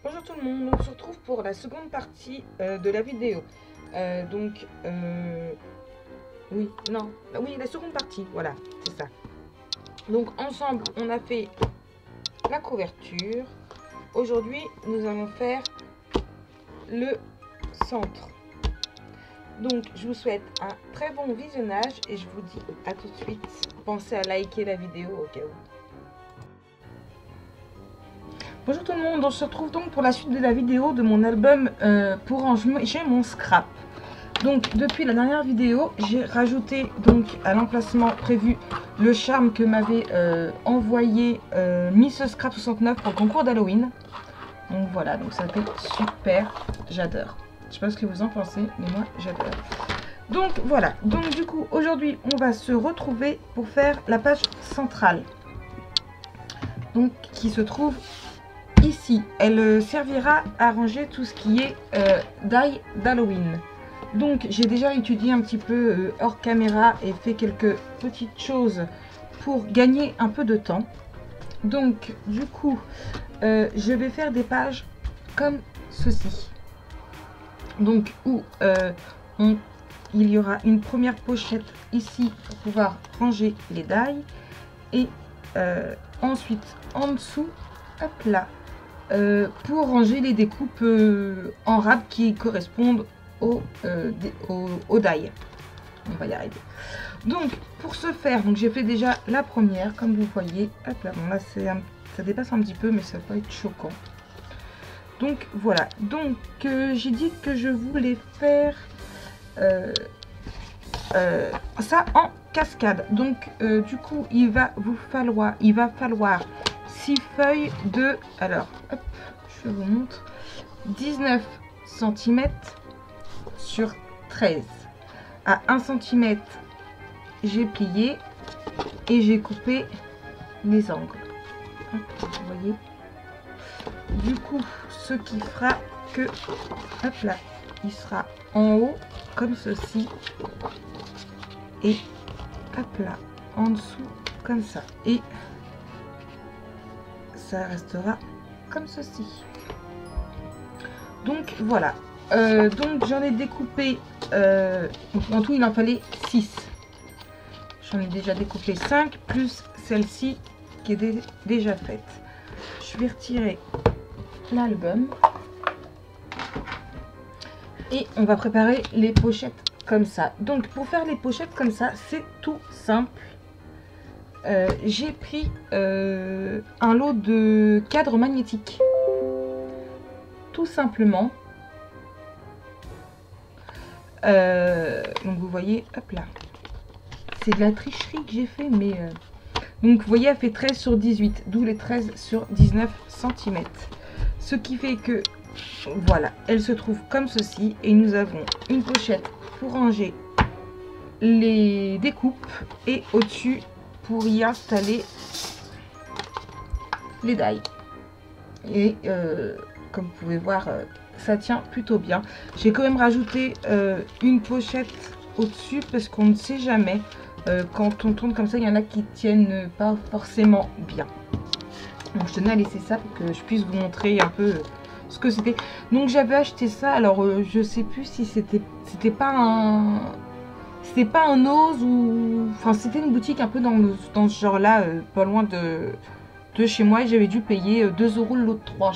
Bonjour tout le monde, on se retrouve pour la seconde partie de la vidéo. Oui, non, oui, la seconde partie, voilà, c'est ça. Donc ensemble, on a fait la couverture. Aujourd'hui, nous allons faire le centre. Donc, je vous souhaite un très bon visionnage et je vous dis à tout de suite. Pensez à liker la vidéo au cas où. Bonjour tout le monde, on se retrouve donc pour la suite de la vidéo de mon album pour ranger mon scrap. Donc depuis la dernière vidéo, j'ai rajouté donc à l'emplacement prévu le charme que m'avait envoyé Miss Scrap 69 pour le concours d'Halloween. Donc voilà, donc ça fait super, j'adore. Je sais pas ce que vous en pensez, mais moi j'adore. Donc voilà, donc du coup aujourd'hui on va se retrouver pour faire la page centrale. Donc qui se trouve ici. Elle servira à ranger tout ce qui est die d'Halloween. Donc j'ai déjà étudié un petit peu hors caméra et fait quelques petites choses pour gagner un peu de temps. Donc du coup je vais faire des pages comme ceci. Donc où il y aura une première pochette ici pour pouvoir ranger les die. Et ensuite en dessous, hop là, pour ranger les découpes en rab qui correspondent au die. On va y arriver. Donc pour ce faire, donc j'ai fait déjà la première comme vous voyez. Hop là, bon là ça dépasse un petit peu mais ça va pas être choquant. Donc voilà, donc j'ai dit que je voulais faire ça en cascade. Donc du coup il va falloir 6 feuilles de, alors hop, je vous montre, 19 cm sur 13. À 1 cm j'ai plié et j'ai coupé les angles. Hop, vous voyez, du coup ce qui fera que, hop là, il sera en haut comme ceci et hop là en dessous comme ça, et ça restera comme ceci. Donc voilà, donc j'en ai découpé en tout il en fallait 6. J'en ai déjà découpé 5 plus celle-ci qui est déjà faite. Je vais retirer l'album et on va préparer les pochettes comme ça. Donc pour faire les pochettes comme ça, c'est tout simple. J'ai pris un lot de cadres magnétiques, tout simplement. Donc vous voyez, hop là, c'est de la tricherie que j'ai fait, mais donc vous voyez, elle fait 13 sur 18, d'où les 13 sur 19 cm. Ce qui fait que voilà, elle se trouve comme ceci, et nous avons une pochette pour ranger les découpes et au-dessus pour y installer les die. Et comme vous pouvez voir, ça tient plutôt bien. J'ai quand même rajouté une pochette au-dessus parce qu'on ne sait jamais. Quand on tourne comme ça, il y en a qui tiennent pas forcément bien. Donc je tenais à laisser ça pour que je puisse vous montrer un peu ce que c'était. Donc j'avais acheté ça, alors je sais plus si c'était pas un Ose ou, enfin c'était une boutique un peu dans ce genre là, pas loin de chez moi, et j'avais dû payer 2 € le lot de 3,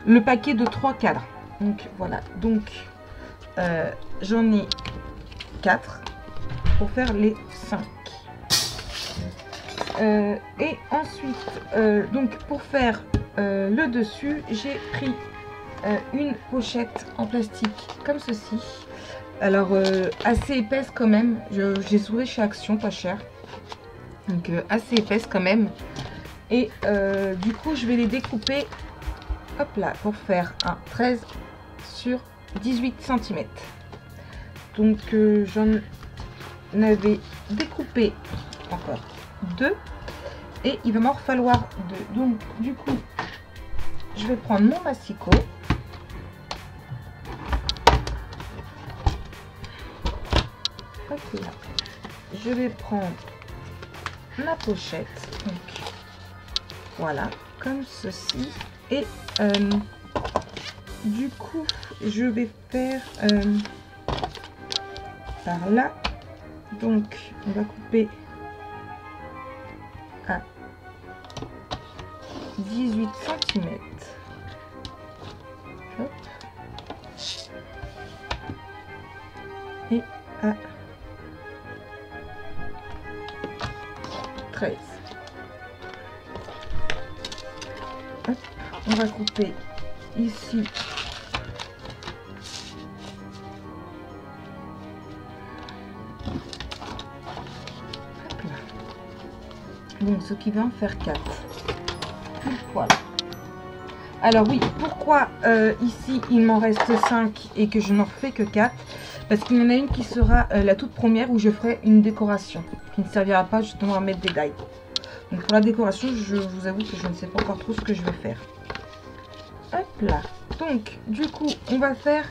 le paquet de 3 cadres. Donc voilà, donc j'en ai 4 pour faire les 5. Et ensuite, donc pour faire le dessus, j'ai pris une pochette en plastique comme ceci. Alors assez épaisse quand même, j'ai trouvé chez Action, pas cher. Donc assez épaisse quand même. Et du coup je vais les découper, hop là, pour faire un 13 sur 18 cm. Donc j'en avais découpé encore 2 et il va m'en falloir 2. Donc du coup je vais prendre mon massicot, hop là, je vais prendre ma pochette, donc voilà, comme ceci. Et du coup, je vais faire par là. Donc, on va couper à 18 cm. Hop. Et à 13. Hop. On va couper ici. Hop là. Donc, ce qui va en faire 4. Voilà. Alors oui, pourquoi ici il m'en reste 5 et que je n'en fais que 4? Parce qu'il y en a une qui sera la toute première où je ferai une décoration qui ne servira pas justement à mettre des die. Donc pour la décoration, je vous avoue que je ne sais pas encore trop ce que je vais faire. Hop là. Donc du coup, on va faire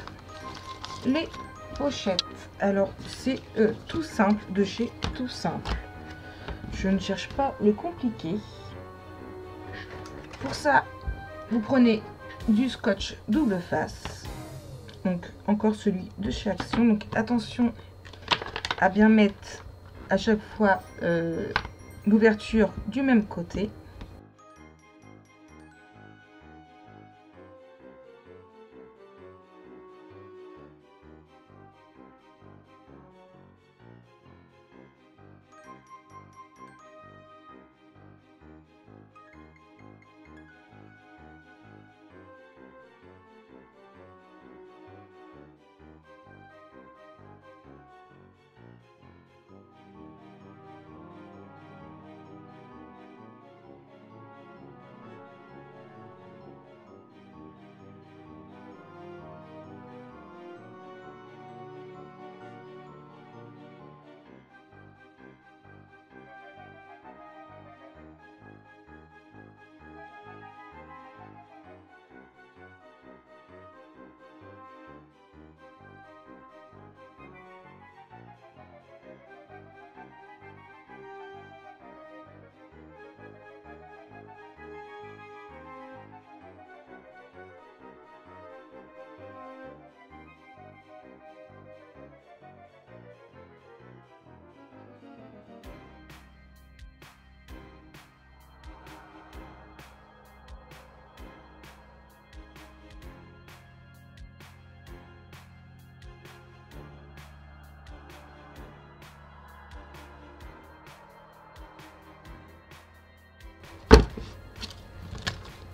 les pochettes. Alors c'est tout simple, de chez Tout Simple. Je ne cherche pas le compliqué. Pour ça, vous prenez du scotch double face. Donc encore celui de chez Action. Donc attention à bien mettre à chaque fois l'ouverture du même côté.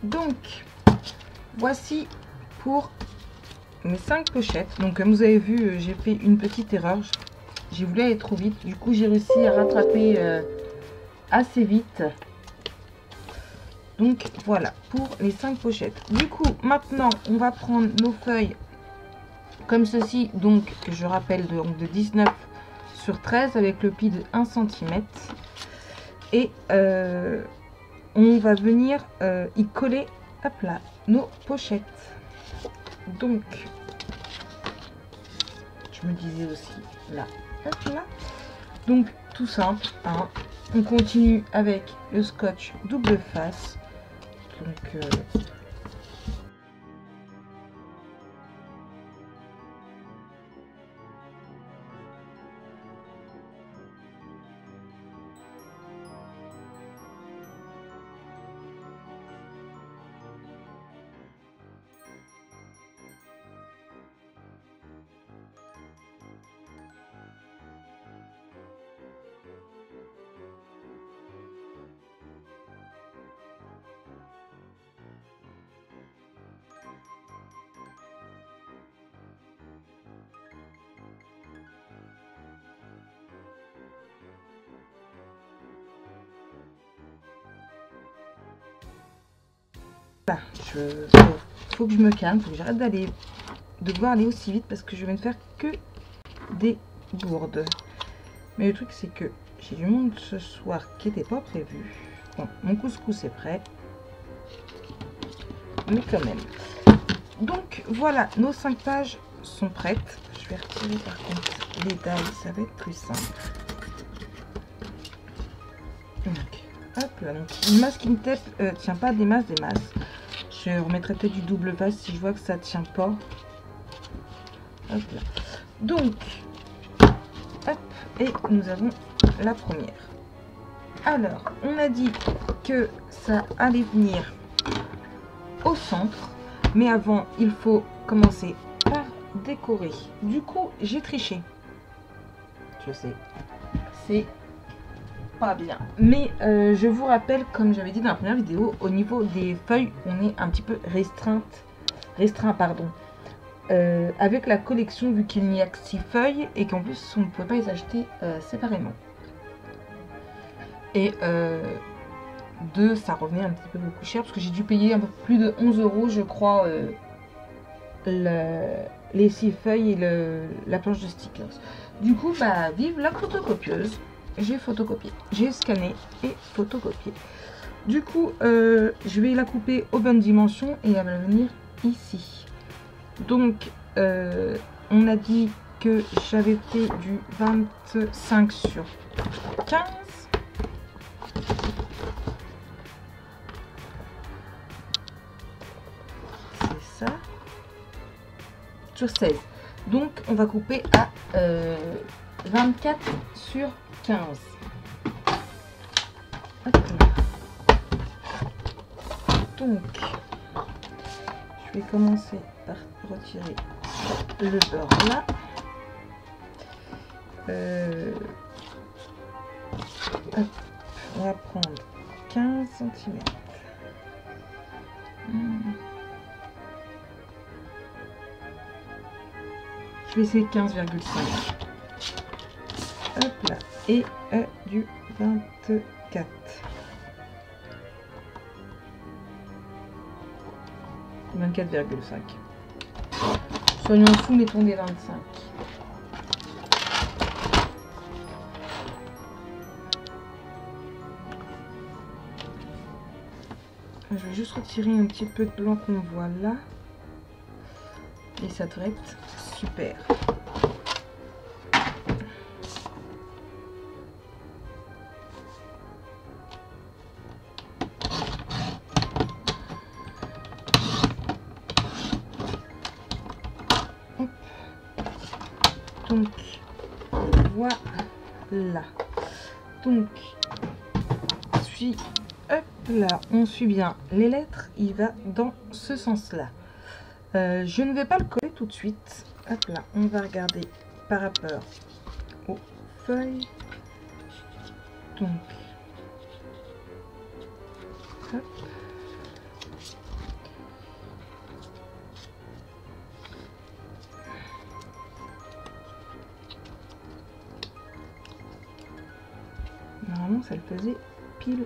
Donc, voici pour mes 5 pochettes. Donc, comme vous avez vu, j'ai fait une petite erreur. J'ai voulu aller trop vite. Du coup, j'ai réussi à rattraper assez vite. Donc, voilà pour les 5 pochettes. Du coup, maintenant, on va prendre nos feuilles comme ceci. Donc, que je rappelle, de 19 sur 13 avec le pli de 1 cm. Et on va venir y coller, hop là, nos pochettes. Donc, je me disais aussi là, hop là. Donc, tout simple, hein. On continue avec le scotch double face. Donc, voilà, faut que je me calme, faut que j'arrête de devoir aller aussi vite parce que je vais ne faire que des gourdes. Mais le truc c'est que j'ai du monde ce soir qui n'était pas prévu. Bon, mon couscous est prêt, mais quand même. Donc voilà, nos 5 pages sont prêtes. Je vais retirer par contre les tailles, ça va être plus simple. Donc Hop là, donc une masking tape tient pas des masses. Je remettrai peut-être du double face si je vois que ça tient pas. Hop là. Donc, hop, et nous avons la première. Alors, on a dit que ça allait venir au centre, mais avant, il faut commencer par décorer. Du coup, j'ai triché. Je sais, c'est pas bien. Mais je vous rappelle, comme j'avais dit dans la première vidéo, au niveau des feuilles, on est un petit peu restreint, pardon. Avec la collection, vu qu'il n'y a que 6 feuilles et qu'en plus on ne peut pas les acheter séparément. Et ça revenait un petit peu beaucoup cher parce que j'ai dû payer un peu plus de 11 € je crois les 6 feuilles et la planche de stickers. Du coup, bah vive la photocopieuse. J'ai photocopié, j'ai scanné et photocopié. Du coup, je vais la couper aux bonnes dimensions et elle va venir ici. Donc, on a dit que j'avais fait du 25 sur 15. C'est ça. Sur 16. Donc, on va couper à 24 sur 15. Hop là. Donc, je vais commencer par retirer le beurre là. Hop, on va prendre 15 cm. Je vais essayer 15,5. Hop là. Et du 24. 24,5. Soyons fous, mettons des 25. Je vais juste retirer un petit peu de blanc qu'on voit là. Et ça devrait être super. Hop. Donc, voilà. Donc, hop là, on suit bien les lettres, il va dans ce sens-là. Je ne vais pas le coller tout de suite. Hop là, on va regarder par rapport aux feuilles. Donc, hop. Normalement, ça le faisait pile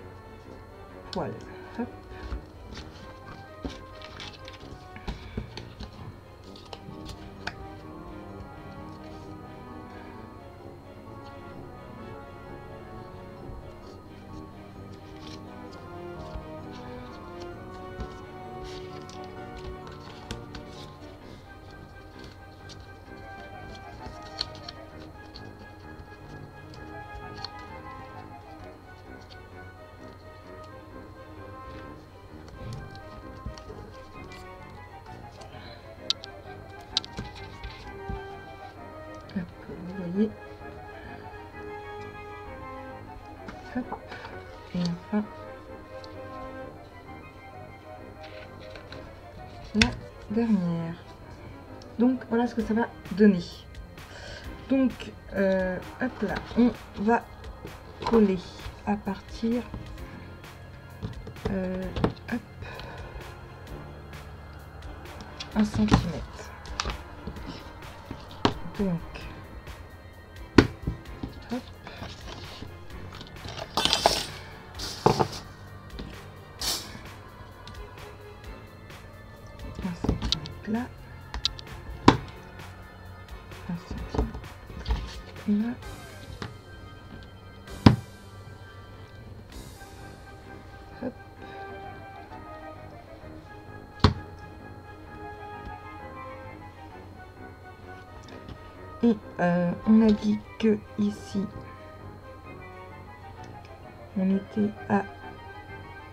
poil. Hop. Vous voyez. Hop. Et enfin la dernière. Donc voilà ce que ça va donner. Donc hop là, on va coller à partir hop, 1 cm. Donc hop. Là, 1 cm là, hop. Et on a dit que ici on était à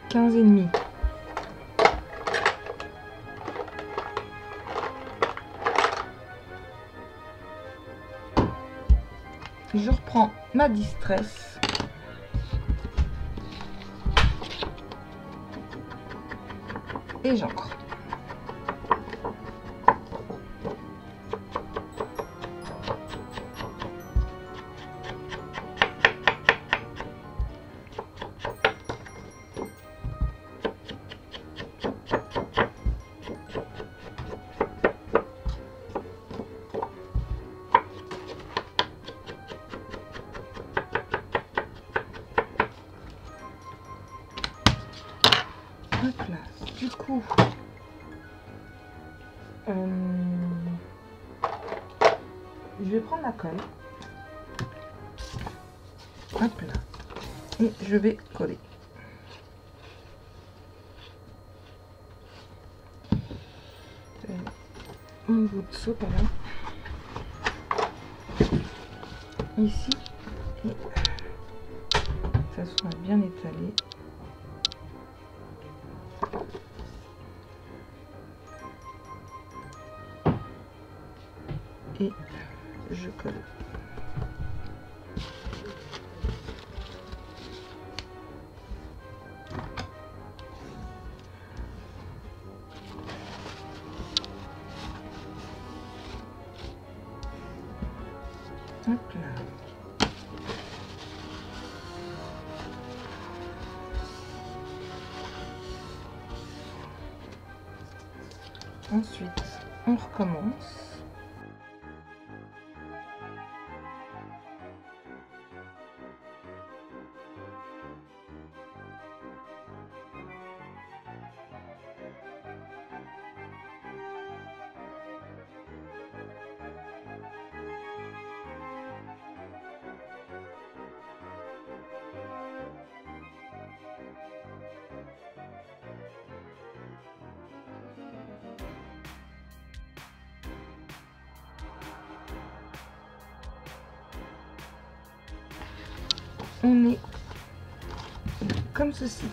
15,5. Je reprends ma distress. Et j'encre. Hop là, du coup, je vais prendre la colle. Hop là, et je vais coller. Un bout de seau par là, ici, et ça soit bien étalé. Et je colle. Hop là. Ensuite, on recommence. On est comme ceci.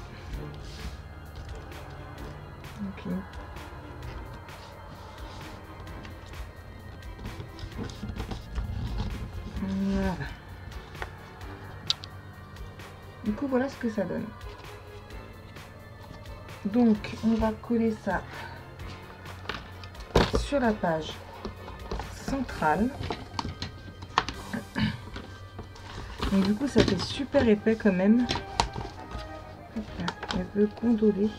Ok. Voilà. Du coup, voilà ce que ça donne. Donc, on va coller ça sur la page centrale. Donc du coup ça fait super épais quand même. Hop là, elle veut condoler.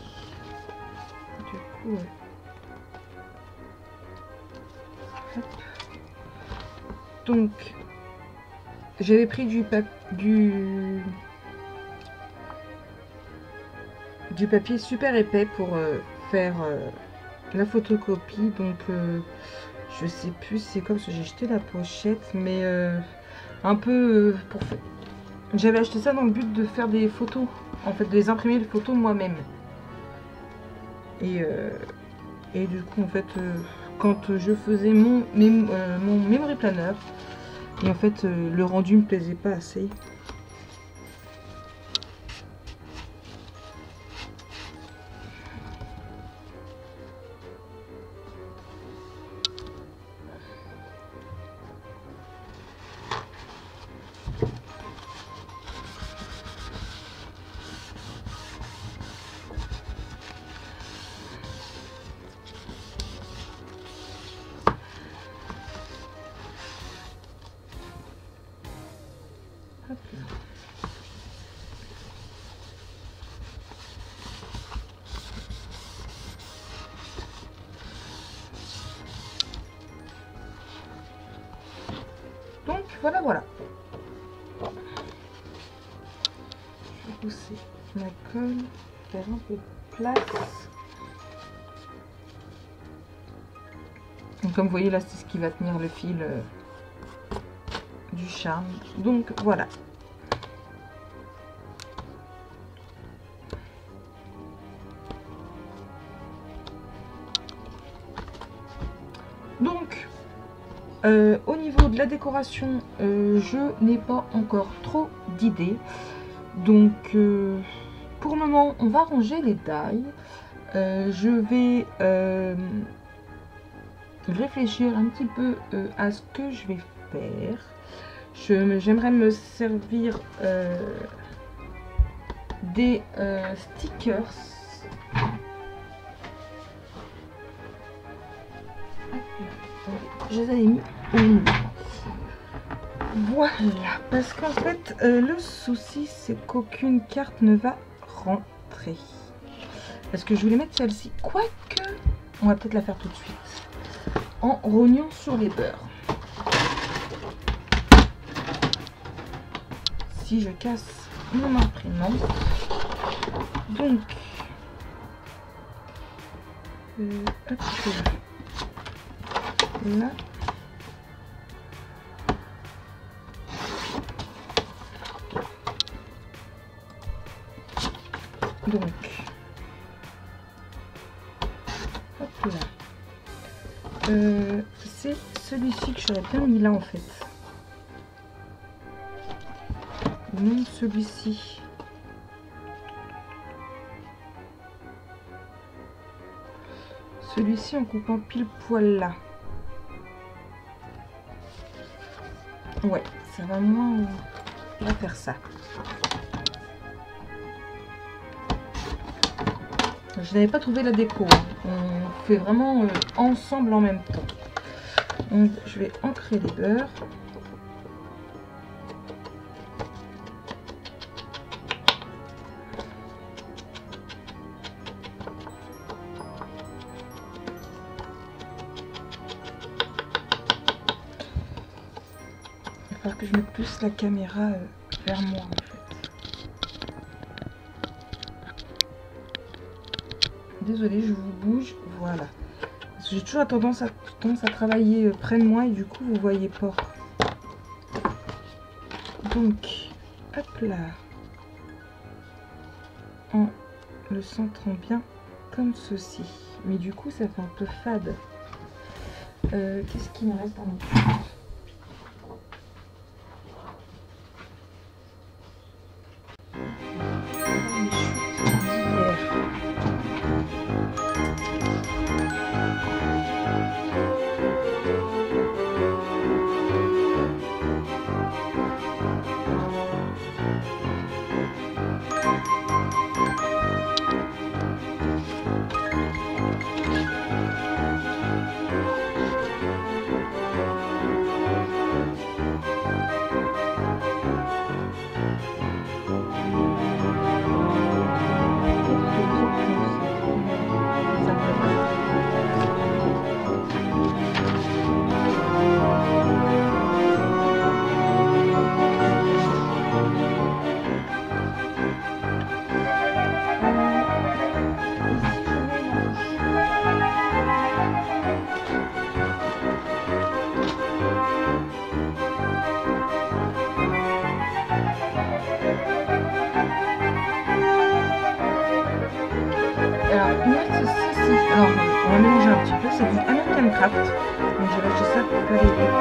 Du coup hop. Donc j'avais pris du papier super épais pour faire la photocopie. Donc je sais plus c'est comme ça, j'ai jeté la pochette, mais un peu pour faire. J'avais acheté ça dans le but de faire des photos, en fait de les imprimer les photos moi-même. Et du coup en fait quand je faisais mon memory planner, et en fait le rendu me plaisait pas assez. Hop là. Donc voilà, voilà. Je vais pousser ma colle, faire un peu de place. Donc, comme vous voyez là, c'est ce qui va tenir le fil du charme. Donc voilà. Donc au niveau de la décoration, je n'ai pas encore trop d'idées. Donc pour le moment, on va ranger les tailles. Je vais réfléchir un petit peu à ce que je vais faire. J'aimerais me servir des stickers. Je les ai mis au milieu. Voilà, parce qu'en fait, le souci, c'est qu'aucune carte ne va rentrer. Parce que je voulais mettre celle-ci, quoique, on va peut-être la faire tout de suite, en rognant sur les beurres. Si je casse mon imprimante, donc, hop, là. Donc, hop là. C'est celui-ci que j'aurais bien mis là en fait. Non, celui-ci. Celui-ci en coupant pile poil là. Ouais, ça va moins. On va faire ça. Je n'avais pas trouvé la déco. On fait vraiment ensemble en même temps. Donc, je vais ancrer les beurres. Il va falloir que je mette plus la caméra vers moi en fait. Désolée, je vous bouge, voilà. J'ai toujours tendance à travailler près de moi et du coup vous voyez pas. Donc, hop là. En le centrant bien comme ceci. Mais du coup ça fait un peu fade. Qu'est-ce qu'il me reste dans mon truc ? Alors, on va mélanger un petit peu, c'est du American Craft. Donc, je vais acheter ça pour faire les décos.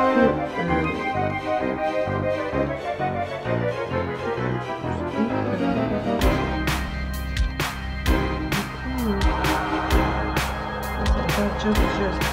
Ça va just.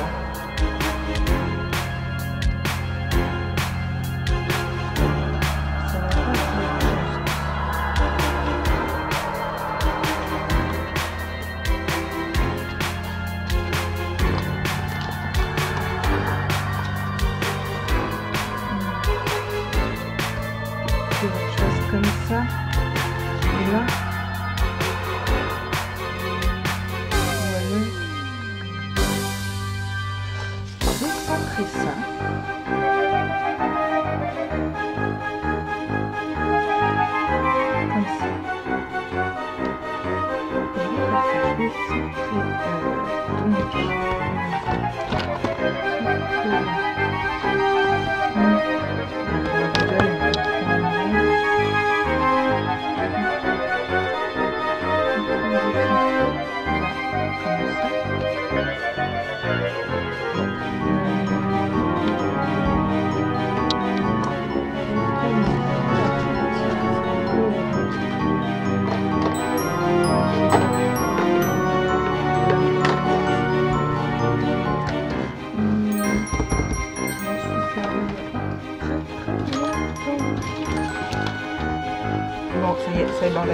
Comme ça, et là, vous voyez, je vais centrer ça. Comme ça. Je vais centrer,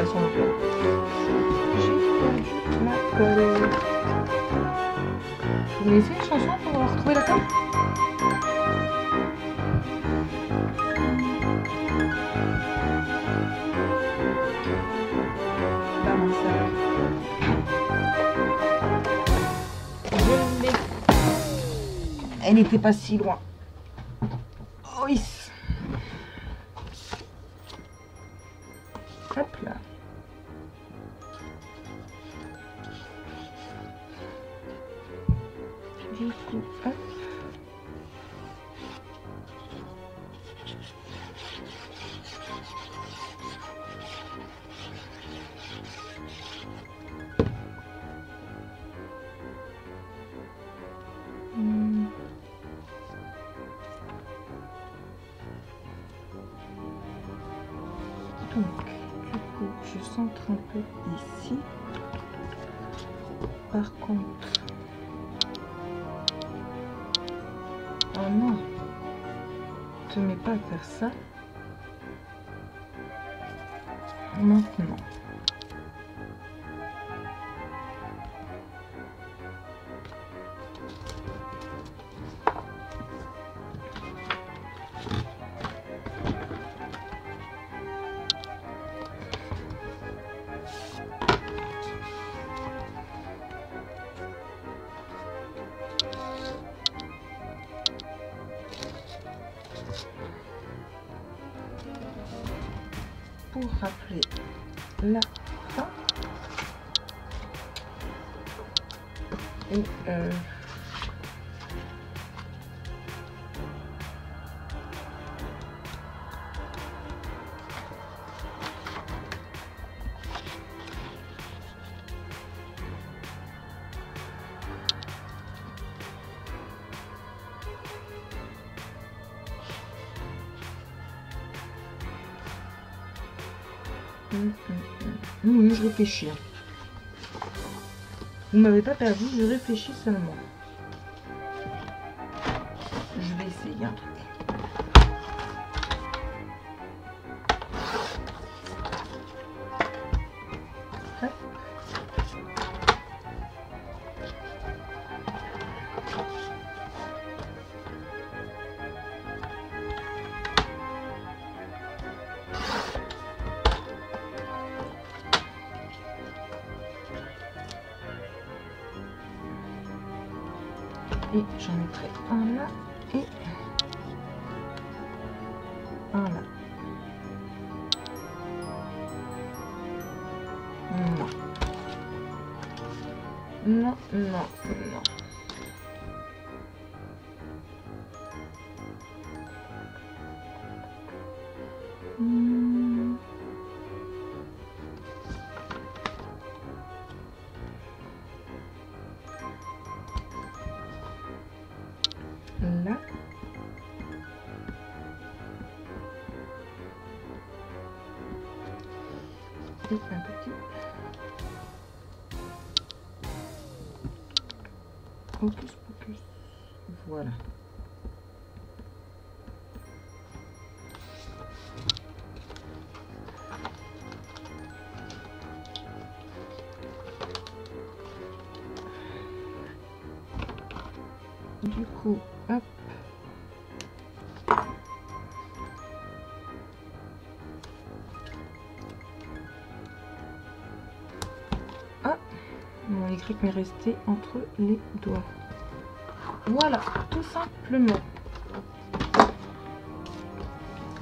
façon. J'ai perdu ma colle. Vous connaissez une chanson pour retrouver la colle? Je l'ai. Elle n'était pas si loin. Oh, oui. Hop là. Du coup, hop. Donc, du coup, je centre un peu ici. Par contre, oh non, te mets pas à faire ça maintenant. Pour rappeler la fin et oui, je réfléchis. Vous m'avez pas perdu, je réfléchis seulement. Je vais essayer un truc. Hop. Et j'en mettrai un là et un là. Non. Non, non, non. Là. Et un petit hocus pocus. Voilà. Du coup, hop. Ah, mon Y m'est resté entre les doigts. Voilà, tout simplement.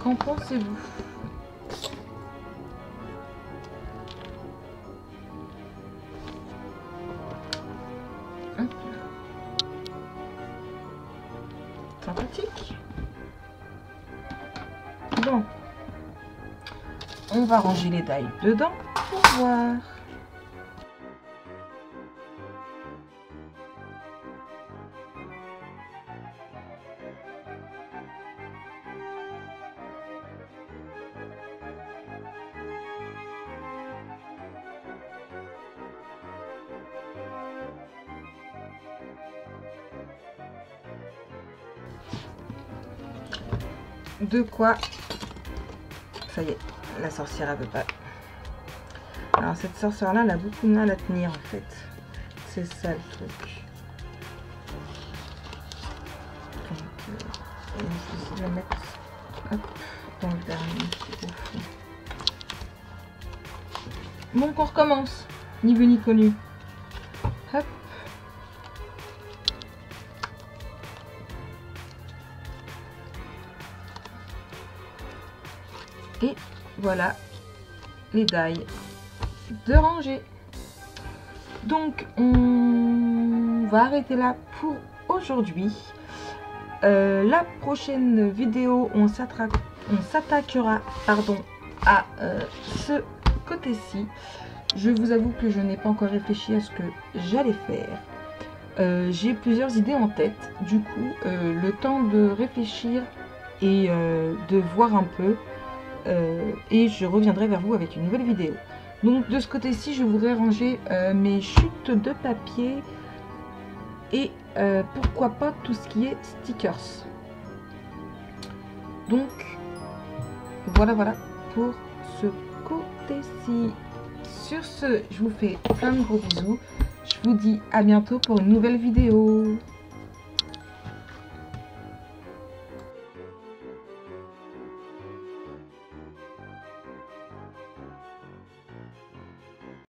Qu'en pensez-vous? Sympathique. Bon, on va ranger les dailles dedans pour voir. De quoi, ça y est, la sorcière elle veut pas. Alors cette sorcière là, elle a beaucoup de mal à tenir en fait. C'est ça le truc. Donc, je vais essayer de la mettre hop, dans le dernier au fond. Donc on recommence, ni vu ni connu. Hop. Et voilà les die de rangée. Donc on va arrêter là pour aujourd'hui. La prochaine vidéo, on s'attaquera à ce côté-ci. Je vous avoue que je n'ai pas encore réfléchi à ce que j'allais faire. J'ai plusieurs idées en tête. Du coup, le temps de réfléchir et de voir un peu. Et je reviendrai vers vous avec une nouvelle vidéo. Donc de ce côté-ci, je voudrais ranger mes chutes de papier et pourquoi pas tout ce qui est stickers. Donc voilà pour ce côté-ci. Sur ce, je vous fais plein de gros bisous. Je vous dis à bientôt pour une nouvelle vidéo.